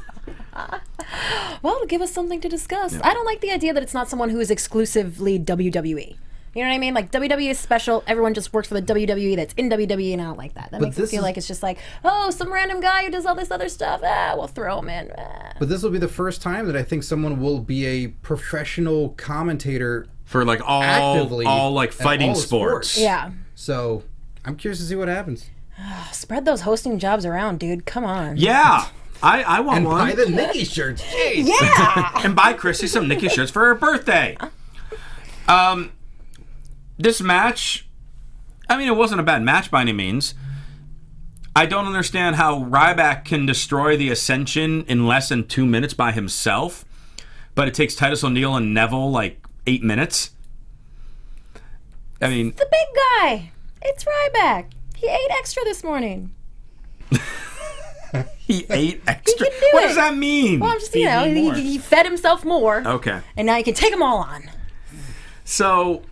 Well, give us something to discuss. I don't like the idea that it's not someone who is exclusively WWE. You know what I mean? Like, WWE is special. Everyone just works for the WWE that's in WWE, and I don't like that. That makes it feel like it's just like, oh, some random guy who does all this other stuff. We'll throw him in. But this will be the first time that I think someone will be a professional commentator for like all like fighting all sports. Yeah. So I'm curious to see what happens. Spread those hosting jobs around, dude. Come on. Yeah. I want And one. buy the Nikki shirts. Jeez. Yeah. And buy Chrissy some Nikki shirts for her birthday. This match, I mean, it wasn't a bad match by any means. I don't understand how Ryback can destroy the Ascension in less than 2 minutes by himself, but it takes Titus O'Neil and Neville like 8 minutes. I mean, The big guy. It's Ryback. He ate extra this morning. he ate extra. He can do What it. does that mean? Well, I'm just, Feed me more. he fed himself more. Okay. And now he can take them all on. So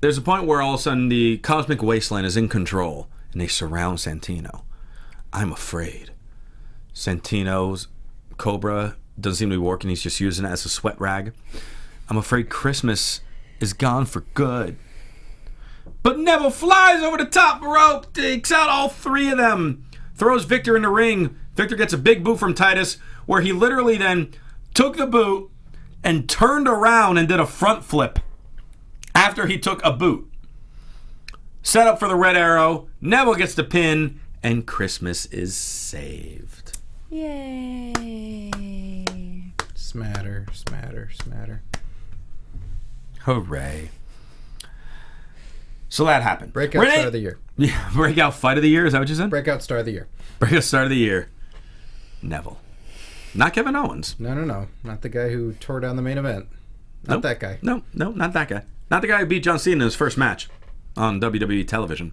there's a point where all of a sudden the Cosmic Wasteland is in control and they surround Santino. I'm afraid. Santino's Cobra doesn't seem to be working. He's just using it as a sweat rag. I'm afraid Christmas is gone for good. But Neville flies over the top rope, takes out all three of them, throws Victor in the ring. Victor gets a big boot from Titus, where he literally then took the boot and turned around and did a front flip after he took a boot. Set up for the Red Arrow. Neville gets the pin, and Christmas is saved. Yay. Smatter. Hooray. So that happened. Breakout Renee- star of the year. Yeah, breakout fight of the year. Is that what you said? Breakout star of the year. Breakout star of the year. Neville. Not Kevin Owens. No. Not the guy who tore down the main event. Not Nope. that guy. No, not that guy. Not the guy who beat John Cena in his first match on WWE television.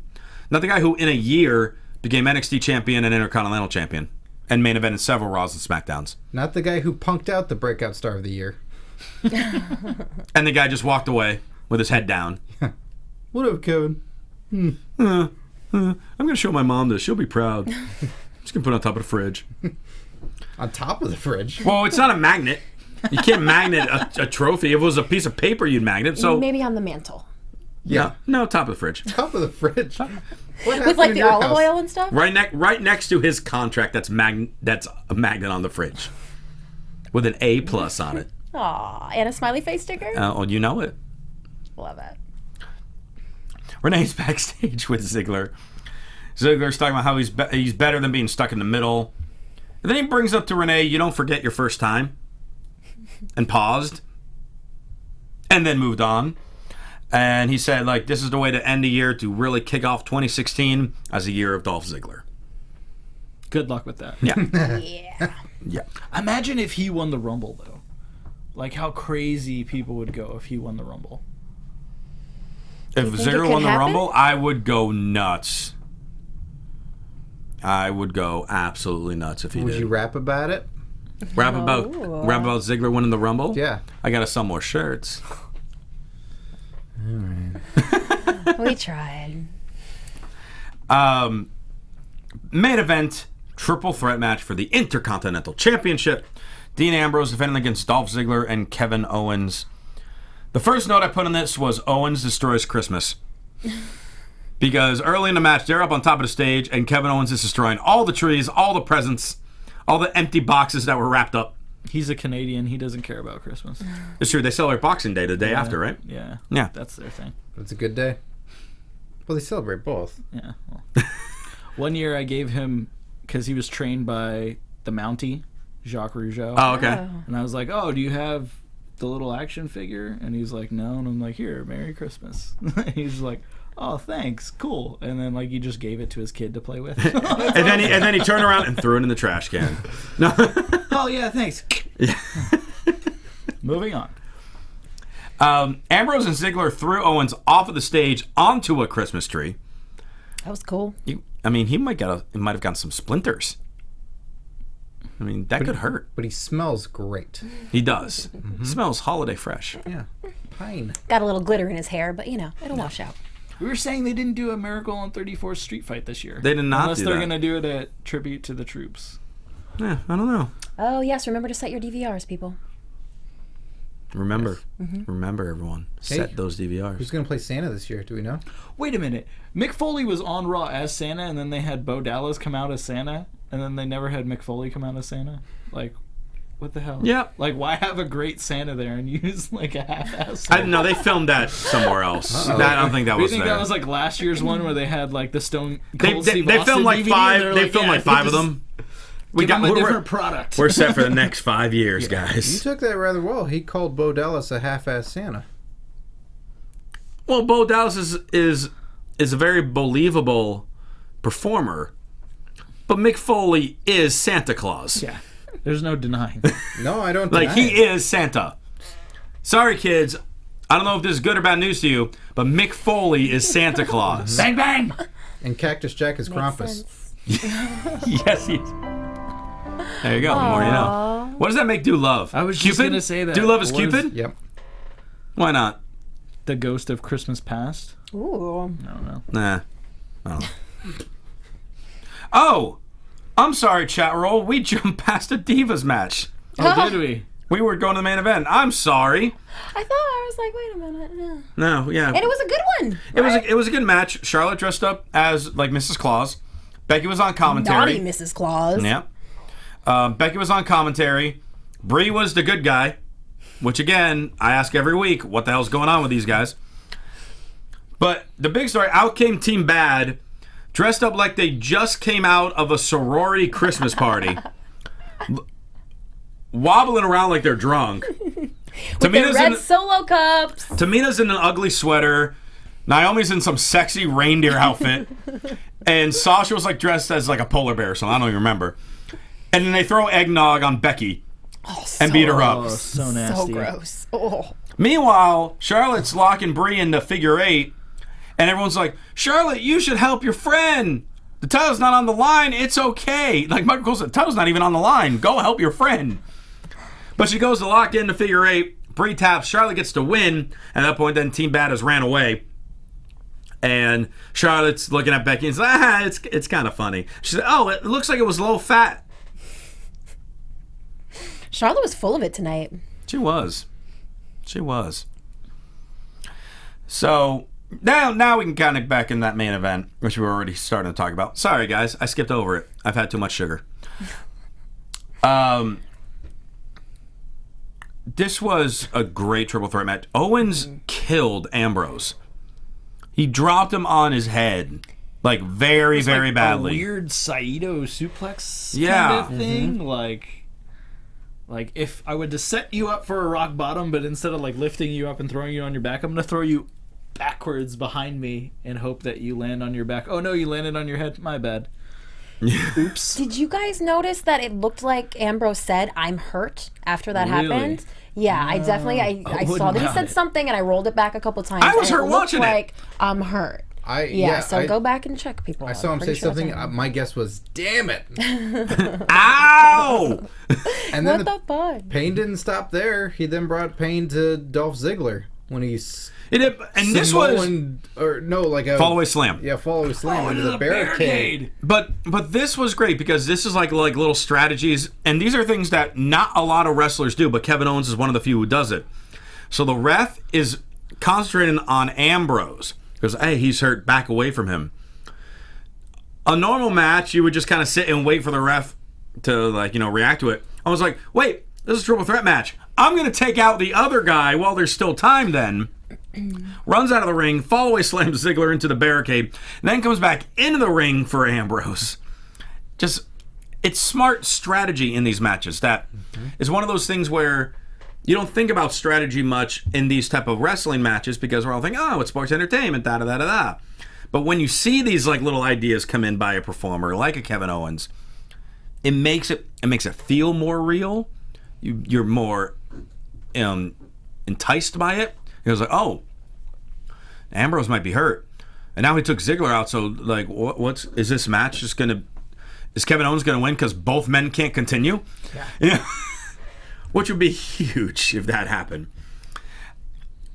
Not the guy who in a year became NXT champion and Intercontinental champion and main evented several Raws and SmackDowns. Not the guy who punked out the breakout star of the year. And the guy just walked away with his head down. What up, Kevin? I'm going to show my mom this. She'll be proud. Just going to put it on top of the fridge. On top of the fridge. Well, it's not a magnet. You can't magnet a trophy. If it was a piece of paper, you'd magnet. So Maybe on the mantle. yeah, no, top of the fridge. Top of the fridge. What happened With like in the your olive house? oil and stuff? Right next to his contract. That's a magnet on the fridge with an A+ on it. Aw, and a smiley face sticker? Oh, you know it. Love it. Renee's backstage with Ziggler. Ziggler's talking about how he's better than being stuck in the middle. And then he brings up to Renee, you don't forget your first time. And paused. And then moved on. And he said, like, this is the way to end the year to really kick off 2016 as a year of Dolph Ziggler. Good luck with that. Yeah. Yeah. Yeah. Imagine if he won the Rumble, though. Like, how crazy people would go if he won the Rumble. If you think it Ziggler could won the happen? Rumble, I would go nuts. I would go absolutely nuts if he Would did. you rap about it? Rap about Ziggler winning the Rumble? Yeah. I gotta sell more shirts. We tried. Main event, triple threat match for the Intercontinental Championship. Dean Ambrose defending against Dolph Ziggler and Kevin Owens. The first note I put on this was Owens destroys Christmas. Because early in the match, they're up on top of the stage, and Kevin Owens is destroying all the trees, all the presents, all the empty boxes that were wrapped up. He's a Canadian. He doesn't care about Christmas. It's true, they celebrate Boxing Day the day after, right? Yeah. Yeah. That's their thing. It's a good day. Well, they celebrate both. Yeah. Well. One year I gave him, because he was trained by the Mountie, Jacques Rougeau. Oh, okay. And I was like, oh, do you have the little action figure? And he's like, no. And I'm like, here, Merry Christmas. He's like, oh, thanks, cool. And then like he just gave it to his kid to play with. and then he turned around and threw it in the trash can. No. Oh yeah, thanks. Moving on. Ambrose and Ziggler threw Owens off of the stage onto a Christmas tree. That was cool. He might have gotten some splinters. I mean, that could hurt. But he smells great. He does. He smells holiday fresh. Yeah. Pine. Got a little glitter in his hair, but it'll wash out. We were saying they didn't do a Miracle on 34th Street fight this year. They did not Unless do they're that. going to do it at Tribute to the Troops. Yeah, I don't know. Oh, yes. Remember to set your DVRs, people. Remember, everyone. Set those DVRs. Who's going to play Santa this year? Do we know? Wait a minute. Mick Foley was on Raw as Santa, and then they had Bo Dallas come out as Santa, and then they never had Mick Foley come out as Santa? Like, what the hell? Yeah. Like, why have a great Santa there and use, like, a half-ass I know they filmed that somewhere else. I don't think that We was think there. that was, like, last year's one where they had, like, the Stone They Cold Steve filmed Austin like DVD, five. and they're They filmed yeah, like five of just them. Give them a we're- different product. We're set for the next 5 years, You guys. took that rather well. He called Bo Dallas a half-ass Santa. Well, Bo Dallas is a very believable performer, but Mick Foley is Santa Claus. Yeah. There's no denying. No, I don't Like, deny he it. is Santa. Sorry, kids. I don't know if this is good or bad news to you, but Mick Foley is Santa Claus. Bang, bang! And Cactus Jack is Makes Krampus. sense. Yes, he is. There you go. The more you know. What does that make Do Love? I was Cupid? just going to say that. Do Love is What Cupid? Yep. Why not? The Ghost of Christmas Past? Ooh. I don't know. Nah. I don't know. Oh! I'm sorry, chat roll. We jumped past a Divas match. Oh, did we? We were going to the main event. I'm sorry. I thought I was like, wait a minute. Yeah. No, yeah. And it was a good one. It was a good match. Charlotte dressed up as like Mrs. Claus. Becky was on commentary. Naughty Mrs. Claus. Yeah. Becky was on commentary. Bree was the good guy, which again, I ask every week, what the hell's going on with these guys? But the big story, out came Team Bad, dressed up like they just came out of a sorority Christmas party. Wobbling around like they're drunk. With their red solo cups. Tamina's in an ugly sweater. Naomi's in some sexy reindeer outfit. And Sasha was like dressed as like a polar bear or something. I don't even remember. And then they throw eggnog on Becky and beat her up. Oh, so nasty. So gross. Oh. Meanwhile, Charlotte's locking Brie into figure eight. And everyone's like, Charlotte, you should help your friend. The title's not on the line. It's okay. Like Michael Cole said, the title's not even on the line. Go help your friend. But she goes to lock into figure eight. Brie taps. Charlotte gets to win. At that point, then Team Bad has ran away. And Charlotte's looking at Becky and says, it's kind of funny. She said, oh, it looks like it was low fat. Charlotte was full of it tonight. She was. So now we can kind of back in that main event, which we were already starting to talk about. Sorry, guys. I skipped over it. I've had too much sugar. This was a great triple threat match. Owens killed Ambrose. He dropped him on his head, like very, very like badly. A weird Saito suplex Yeah. kind of thing. Like if I would just set you up for a rock bottom, but instead of like lifting you up and throwing you on your back, I'm gonna throw you backwards behind me and hope that you land on your back. Oh no, you landed on your head. My bad. Oops. Did you guys notice that it looked like Ambrose said, I'm hurt after that Really? happened? Yeah, I definitely, I saw that he said something and I rolled it back a couple times. I was and hurt it looked watching it. like, I'm hurt. So go back and check, people. I saw him say something. My guess was, "Damn it!" Ow! And then What the fuck? Pain didn't stop there. He then brought Pain to Dolph Ziggler when he's And this was like a fallaway slam. Yeah, fallaway slam into the barricade. But this was great because this is like little strategies, and these are things that not a lot of wrestlers do, but Kevin Owens is one of the few who does it. So the ref is concentrating on Ambrose because hey, he's hurt, back away from him. A normal match, you would just kind of sit and wait for the ref to react to it. I was like, wait, this is a triple threat match. I'm gonna take out the other guy while there's still time. Then runs out of the ring, fallaway slams Ziggler into the barricade, then comes back into the ring for Ambrose. Just, it's smart strategy in these matches. That is one of those things where you don't think about strategy much in these type of wrestling matches because we're all thinking, oh, it's sports entertainment, da-da-da-da-da. But when you see these like little ideas come in by a performer like a Kevin Owens, it makes it feel more real. You're more enticed by it. It was like, oh, Ambrose might be hurt, and now he took Ziggler out. So like, is this match just is Kevin Owens gonna win because both men can't continue? Yeah. Which would be huge if that happened.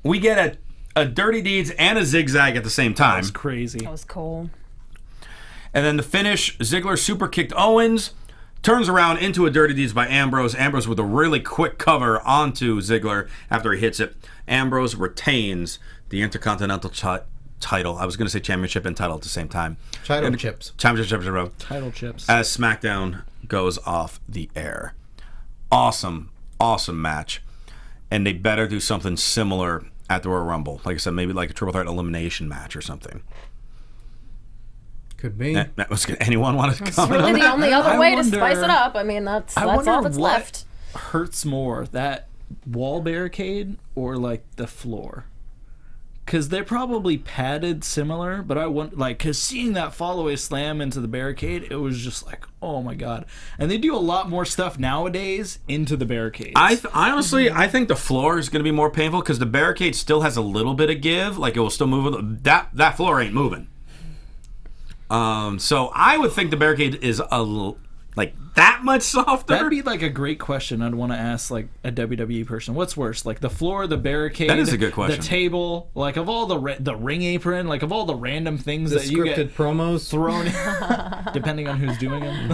We get a Dirty Deeds and a zigzag at the same time. That was crazy. That was cool. And then the finish, Ziggler super kicked Owens, turns around into a Dirty Deeds by Ambrose. Ambrose with a really quick cover onto Ziggler after he hits it. Ambrose retains the Intercontinental title. I was going to say championship and title at the same time. Title chips. Championship. Title chips. As SmackDown goes off the air. Awesome match. And they better do something similar at the Royal Rumble. Like I said, maybe like a triple threat elimination match or something. Could be. That was good. Anyone want to It's comment really on the that? only other I way to wonder- spice it up. I mean, that's all that's what left. hurts more, that wall barricade or like the floor? Because they're probably padded similar, but I want because seeing that follow-away slam into the barricade, it was just like, oh my god. And they do a lot more stuff nowadays into the barricades. I honestly think the floor is going to be more painful because the barricade still has a little bit of give. Like it will still move. That floor ain't moving. So I would think the barricade is like that much softer. That'd be like a great question I'd want to ask like a WWE person. What's worse, like the floor, the barricade? That is a good question. The table, like of all the ring apron, like of all the random things that you Scripted get promos thrown in, depending on who's doing them.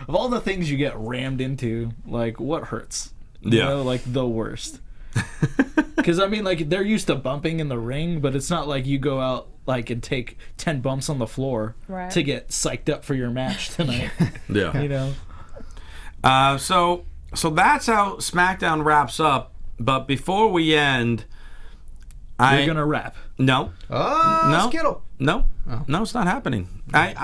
Of all the things you get rammed into, like what hurts? You know, like the worst. Because I mean, like they're used to bumping in the ring, but it's not like you go out like and take 10 bumps on the floor to get psyched up for your match tonight. Yeah. You know. So that's how SmackDown wraps up. But before we end, You're gonna rap. No. Oh, No. Skittle. No. No, it's not happening.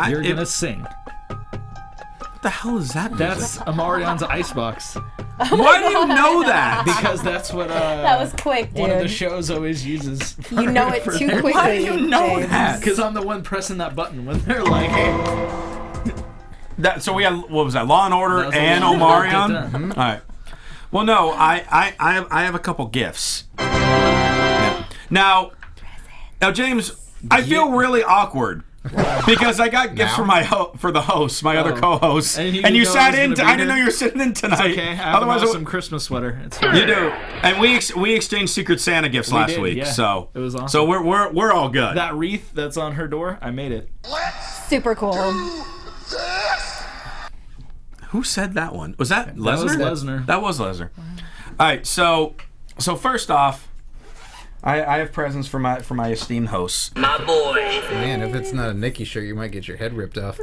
You're gonna sing. What the hell is that? That's Amarion's icebox. Why do you know that? Because that's what That was quick, dude. one of the shows always uses. You know it too quickly. Why do you know James. that? Because I'm the one pressing that button when they're like, So we had, what was that? Law and Order That was and Law and Order. Omarion. Mhm. All right. Well, no, I have a couple gifts. Now, James, I feel really awkward. Because I got gifts for for the host, my other co-host, and you sat in. I didn't know you were sitting in tonight. okay, I have Otherwise, an awesome Christmas sweater. It's fine. you do. And we exchanged Secret Santa gifts last did, week, yeah. so It was awesome. So we're all good. That wreath that's on her door, I made it. Super cool. Who said that one? Was that Lesnar? was Lesnar. That was Lesnar. All right, so first off, I have presents for my esteemed hosts. Man, if it's not a Nikki shirt, you might get your head ripped off.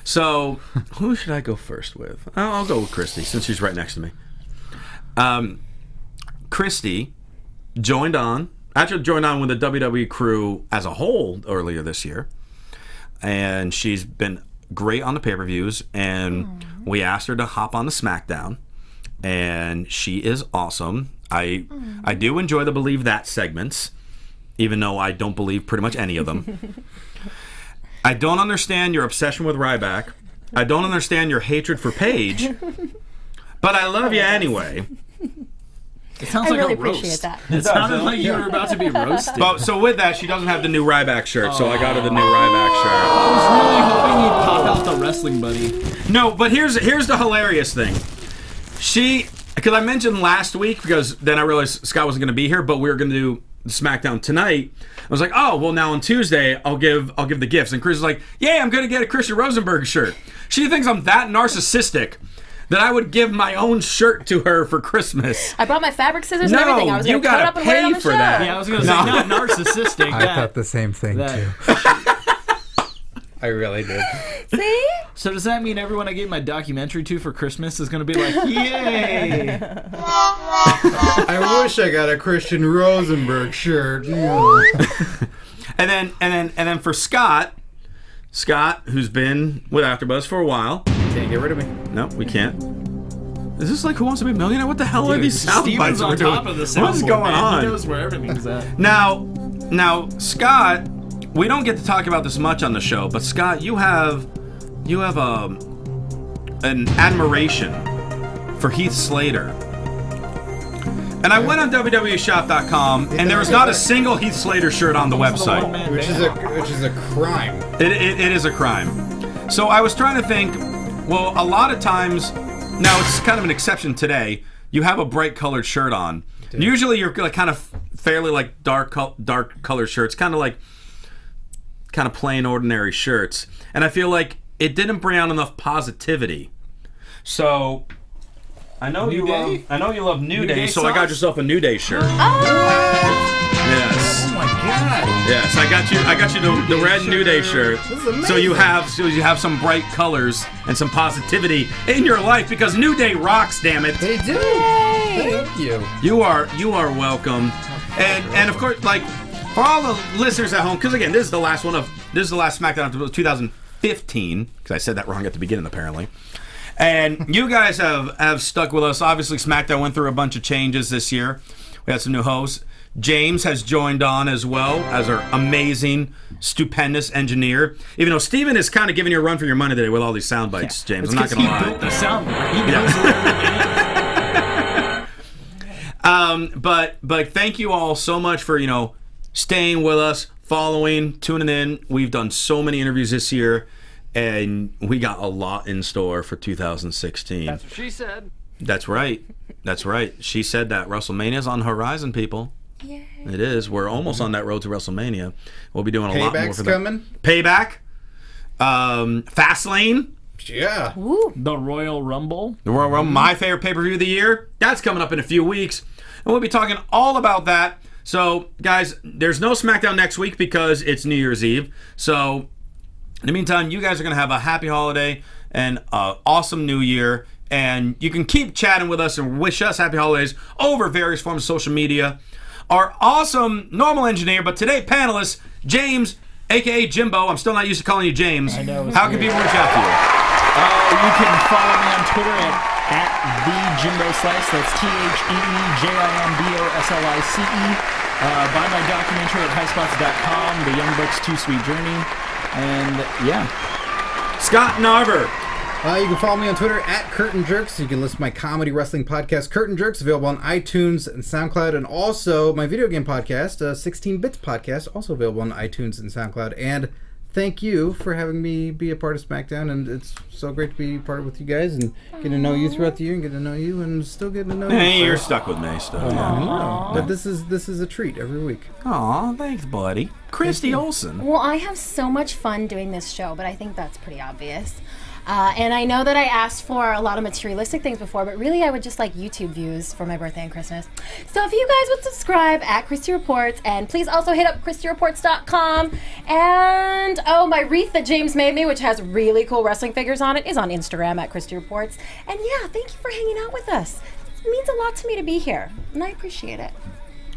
So, who should I go first with? I'll go with Christy, since she's right next to me. Christy joined on with the WWE crew as a whole earlier this year. And she's been great on the pay-per-views. And we asked her to hop on the SmackDown. And she is awesome. I do enjoy the Believe That segments, even though I don't believe pretty much any of them. I don't understand your obsession with Ryback. I don't understand your hatred for Paige. But I love you anyway. It sounds I like really a roast. appreciate that. It sounded like you were about to be roasted. But, so with that, she doesn't have the new Ryback shirt, so I got her the new Ryback shirt. I was really hoping you'd pop out the wrestling buddy. No, but here's the hilarious thing. Because I mentioned last week, because then I realized Scott wasn't going to be here, but we were going to do SmackDown tonight. I was like, oh, well, now on Tuesday, I'll give the gifts. And Chris is like, yeah, I'm going to get a Christian Rosenberg shirt. She thinks I'm that narcissistic that I would give my own shirt to her for Christmas. I brought my fabric scissors and everything. I was going to cut up and wear it on the show. Yeah, I was going to say, not narcissistic. I thought the same thing too. I really did. See? So does that mean everyone I gave my documentary to for Christmas is going to be like, yay? I wish I got a Christian Rosenberg shirt. And then for Scott, who's been with AfterBuzz for a while. Can't get rid of me. No, we can't. Is this like Who Wants to Be a Millionaire? What the hell are these sound bites Steven's on we're doing? top of the soundboard. What's going on? He knows where everything's at. Now, Scott, we don't get to talk about this much on the show, but Scott, you have an admiration for Heath Slater. And I went on WWEshop.com, and there was not a single Heath Slater shirt on the website. Which is a crime. It is a crime. So I was trying to think, well, a lot of times, now it's kind of an exception today, you have a bright colored shirt on. Dude. Usually you're like kind of fairly like dark colored shirts, kind of plain ordinary shirts. And I feel like it didn't bring out enough positivity. So I know you love New Day, so I got yourself a New Day shirt. Yes. Oh my god. Yes, I got you the red New Day shirt. This is amazing. So you have some bright colors and some positivity in your life because New Day rocks, damn it. They do. Thank you. You are welcome. And of course, like for all the listeners at home, because again, this is the last SmackDown of 2015, because I said that wrong at the beginning apparently. And you guys have stuck with us. Obviously, SmackDown went through a bunch of changes this year. We had some new hosts. James has joined on as well as our amazing, stupendous engineer. Even though Steven is kind of giving you a run for your money today with all these sound bites, James. I'm not going to lie. He built the soundboard. He knows where everything is. But thank you all so much for, staying with us, following, tuning in. We've done so many interviews this year. And we got a lot in store for 2016. That's what she said. That's right. She said that. WrestleMania's on the horizon, people. Yay. It is. We're almost on that road to WrestleMania. We'll be doing a lot more for that. coming. Payback. Fastlane. Yeah. Woo. The Royal Rumble. The Royal Rumble, my favorite pay-per-view of the year. That's coming up in a few weeks. And we'll be talking all about that. So, guys, there's no SmackDown next week because it's New Year's Eve. So, in the meantime, you guys are going to have a happy holiday and an awesome new year. And you can keep chatting with us and wish us happy holidays over various forms of social media. Our awesome normal engineer, but today panelist, James, a.k.a. Jimbo. I'm still not used to calling you James. I know. How can people reach out to you? You can follow me on Twitter at @TheJimboSlice. That's TheJimboslice. Buy my documentary at highspots.com, The Young Bucks' Too Sweet Journey. And yeah. Scott Narver. You can follow me on Twitter at Curtain Jerks. You can listen to my comedy wrestling podcast, Curtain Jerks, available on iTunes and SoundCloud, and also my video game podcast, 16 Bits Podcast, also available on iTunes and SoundCloud. And thank you for having me be a part of SmackDown, and it's so great to be part of with you guys and get to know you throughout the year and get to know you and still get to know you. Hey, you're stuck with me still. Yeah. But this is a treat every week. Aw, thanks, buddy. Christy Olsen. Well, I have so much fun doing this show, but I think that's pretty obvious. And I know that I asked for a lot of materialistic things before, but really I would just like YouTube views for my birthday and Christmas. So if you guys would subscribe at Christy Reports, and please also hit up ChristyReports.com. And, my wreath that James made me, which has really cool wrestling figures on it, is on Instagram at Christy Reports. And yeah, thank you for hanging out with us. It means a lot to me to be here, and I appreciate it.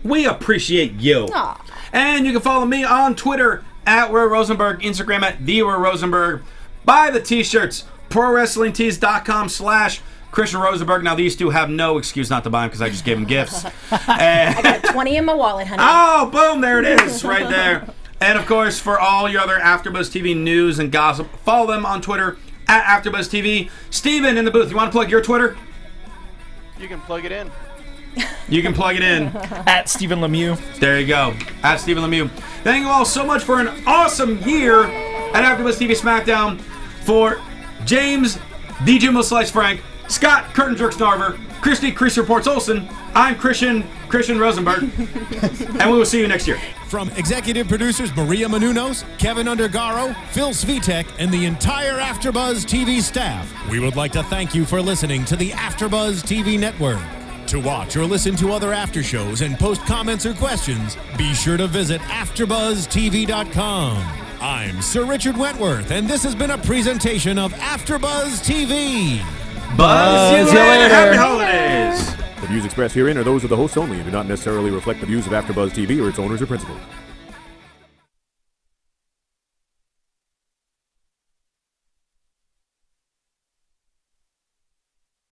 We appreciate you. Aw. And you can follow me on Twitter at Rio Rusev, Instagram at The Rio Rusev. Buy the t-shirts, ProWrestlingTees.com/Christian Rosenberg. Now, these two have no excuse not to buy them because I just gave them gifts. I got 20 in my wallet, honey. Oh, boom, there it is, right there. And, of course, for all your other AfterBuzz TV news and gossip, follow them on Twitter at AfterBuzz TV. Steven in the booth, you want to plug your Twitter? You can plug it in. You can plug it in. At Stephen Lemieux. There you go. At Stephen Lemieux. Thank you all so much for an awesome year at AfterBuzz TV SmackDown. For James, the Jimbo Slice Frank, Scott, Curtain Jerks Narver, Christy Reports Olsen, I'm Christian Rosenberg, and we will see you next year. From executive producers Maria Menounos, Kevin Undergaro, Phil Svitek, and the entire AfterBuzz TV staff, we would like to thank you for listening to the AfterBuzz TV network. To watch or listen to other after shows and post comments or questions, be sure to visit AfterBuzzTV.com. I'm Sir Richard Wentworth, and this has been a presentation of AfterBuzz TV. Buzz you later. Happy holidays. The views expressed herein are those of the hosts only and do not necessarily reflect the views of AfterBuzz TV or its owners or principals.